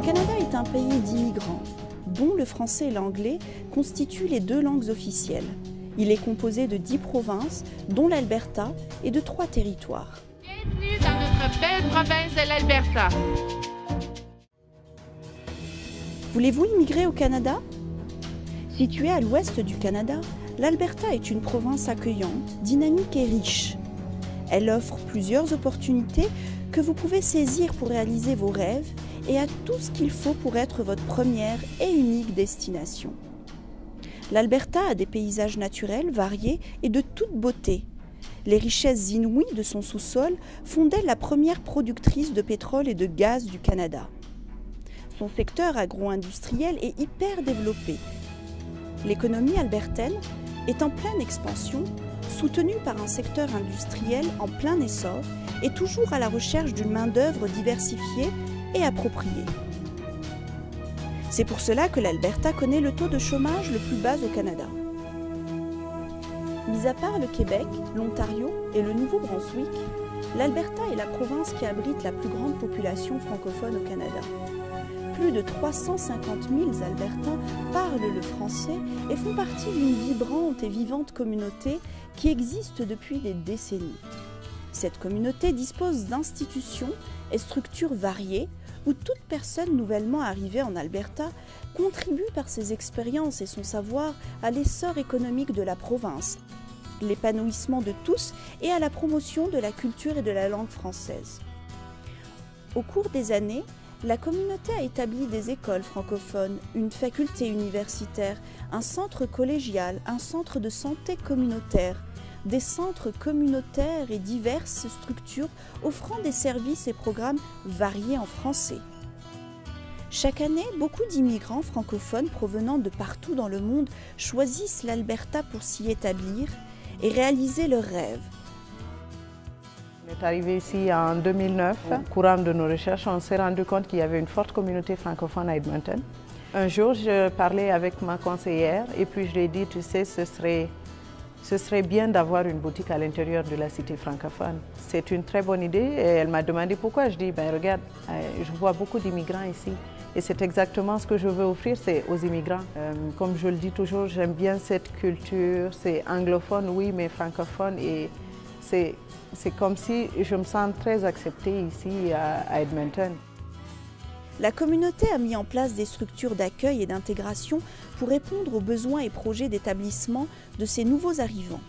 Canada est un pays d'immigrants, dont le français et l'anglais constituent les deux langues officielles. Il est composé de 10 provinces, dont l'Alberta, et de 3 territoires. Bienvenue dans notre belle province de l'Alberta. Voulez-vous immigrer au Canada? Située à l'ouest du Canada, l'Alberta est une province accueillante, dynamique et riche. Elle offre plusieurs opportunités que vous pouvez saisir pour réaliser vos rêves et a tout ce qu'il faut pour être votre première et unique destination. L'Alberta a des paysages naturels variés et de toute beauté. Les richesses inouïes de son sous-sol font d'elle la première productrice de pétrole et de gaz du Canada. Son secteur agro-industriel est hyper développé. L'économie albertaine est en pleine expansion, soutenue par un secteur industriel en plein essor et toujours à la recherche d'une main-d'œuvre diversifiée et appropriée. C'est pour cela que l'Alberta connaît le taux de chômage le plus bas au Canada. Mis à part le Québec, l'Ontario et le Nouveau-Brunswick, l'Alberta est la province qui abrite la plus grande population francophone au Canada. Plus de 350 000 Albertains parlent le français et font partie d'une vibrante et vivante communauté qui existe depuis des décennies. Cette communauté dispose d'institutions et structures variées où toute personne nouvellement arrivée en Alberta contribue par ses expériences et son savoir à l'essor économique de la province, l'épanouissement de tous et à la promotion de la culture et de la langue française. Au cours des années, la communauté a établi des écoles francophones, une faculté universitaire, un centre collégial, un centre de santé communautaire, des centres communautaires et diverses structures offrant des services et programmes variés en français. Chaque année, beaucoup d'immigrants francophones provenant de partout dans le monde choisissent l'Alberta pour s'y établir et réaliser leurs rêves. On est arrivé ici en 2009. Au courant de nos recherches, on s'est rendu compte qu'il y avait une forte communauté francophone à Edmonton. Un jour, je parlais avec ma conseillère et puis je lui ai dit, tu sais, ce serait bien d'avoir une boutique à l'intérieur de la cité francophone. C'est une très bonne idée et elle m'a demandé pourquoi. Je dis, ben regarde, je vois beaucoup d'immigrants ici et c'est exactement ce que je veux offrir, c'est aux immigrants. Comme je le dis toujours, j'aime bien cette culture, c'est anglophone, oui, mais francophone et c'est comme si je me sens très acceptée ici à Edmonton. La communauté a mis en place des structures d'accueil et d'intégration pour répondre aux besoins et projets d'établissement de ces nouveaux arrivants.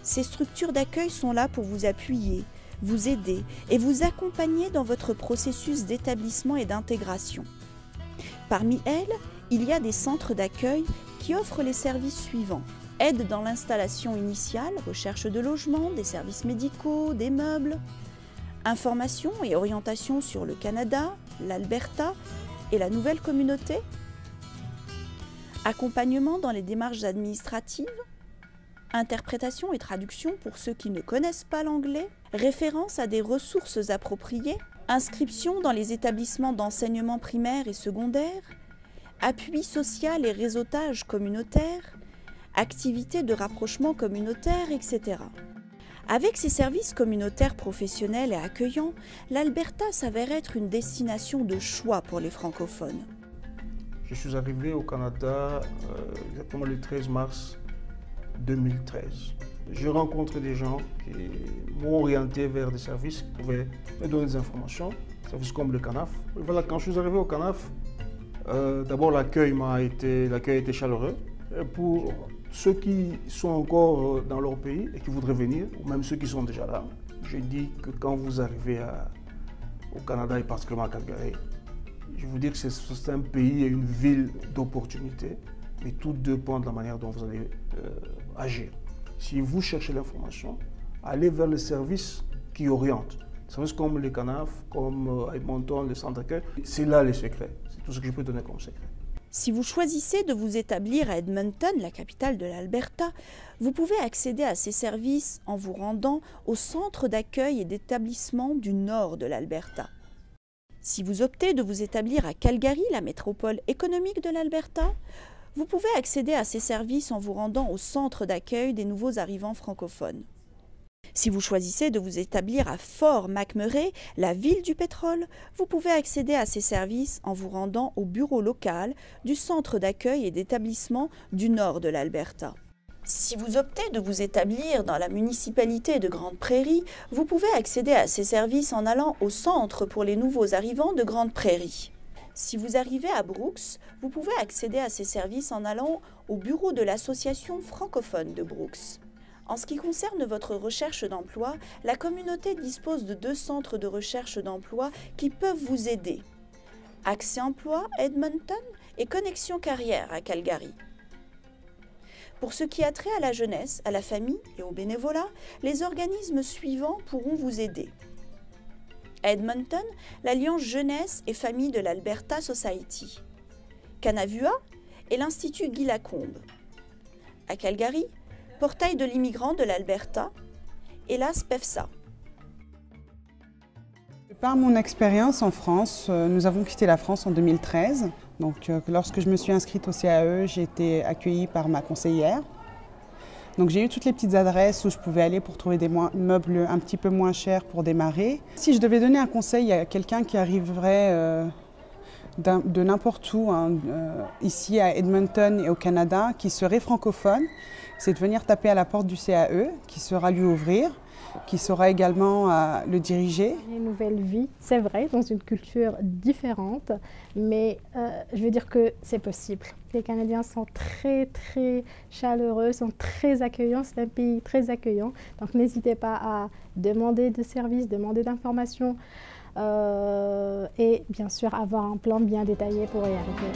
Ces structures d'accueil sont là pour vous appuyer, vous aider et vous accompagner dans votre processus d'établissement et d'intégration. Parmi elles, il y a des centres d'accueil qui offrent les services suivants. Aide dans l'installation initiale, recherche de logement, des services médicaux, des meubles. Information et orientation sur le Canada, l'Alberta et la nouvelle communauté. Accompagnement dans les démarches administratives. Interprétation et traduction pour ceux qui ne connaissent pas l'anglais. Référence à des ressources appropriées. Inscription dans les établissements d'enseignement primaire et secondaire. Appui social et réseautage communautaire. Activités de rapprochement communautaire, etc. Avec ses services communautaires professionnels et accueillants, l'Alberta s'avère être une destination de choix pour les francophones. Je suis arrivé au Canada exactement le 13 mars 2013. J'ai rencontré des gens qui m'ont orienté vers des services qui pouvaient me donner des informations, des services comme le CANAF. Et voilà, quand je suis arrivé au CANAF, d'abord l'accueil a été chaleureux. Et pour ceux qui sont encore dans leur pays et qui voudraient venir, ou même ceux qui sont déjà là, je dis que quand vous arrivez au Canada et particulièrement à Calgary, je vous dis que c'est un pays et une ville d'opportunités, mais tout dépend de la manière dont vous allez agir. Si vous cherchez l'information, allez vers les services qui orientent. Les services comme les CANAF, comme Edmonton, les centres d'accueil, c'est là les secrets. C'est tout ce que je peux donner comme secret. Si vous choisissez de vous établir à Edmonton, la capitale de l'Alberta, vous pouvez accéder à ces services en vous rendant au centre d'accueil et d'établissement du nord de l'Alberta. Si vous optez de vous établir à Calgary, la métropole économique de l'Alberta, vous pouvez accéder à ces services en vous rendant au centre d'accueil des nouveaux arrivants francophones. Si vous choisissez de vous établir à Fort McMurray, la ville du pétrole, vous pouvez accéder à ces services en vous rendant au bureau local du centre d'accueil et d'établissement du nord de l'Alberta. Si vous optez de vous établir dans la municipalité de Grande Prairie, vous pouvez accéder à ces services en allant au centre pour les nouveaux arrivants de Grande Prairie. Si vous arrivez à Brooks, vous pouvez accéder à ces services en allant au bureau de l'Association francophone de Brooks. En ce qui concerne votre recherche d'emploi, la communauté dispose de 2 centres de recherche d'emploi qui peuvent vous aider. Accès Emploi Edmonton et Connexion Carrière à Calgary. Pour ce qui a trait à la jeunesse, à la famille et au bénévolat, les organismes suivants pourront vous aider. À Edmonton, l'Alliance Jeunesse et Famille de l'Alberta Society. Kanavua et l'Institut Guy Lacombe. À Calgary, Portail de l'immigrant de l'Alberta et l'ASPEFSA. Par mon expérience en France, nous avons quitté la France en 2013. Donc, lorsque je me suis inscrite au CAE, j'ai été accueillie par ma conseillère. Donc, j'ai eu toutes les petites adresses où je pouvais aller pour trouver des meubles un petit peu moins chers pour démarrer. Si je devais donner un conseil à quelqu'un qui arriverait de n'importe où, ici à Edmonton et au Canada, qui serait francophone, c'est de venir taper à la porte du CAE, qui saura lui ouvrir, qui saura également le diriger. Une nouvelle vie, c'est vrai, dans une culture différente, mais je veux dire que c'est possible. Les Canadiens sont très chaleureux, sont très accueillants, c'est un pays très accueillant, donc n'hésitez pas à demander de services, demander d'informations et bien sûr avoir un plan bien détaillé pour y arriver.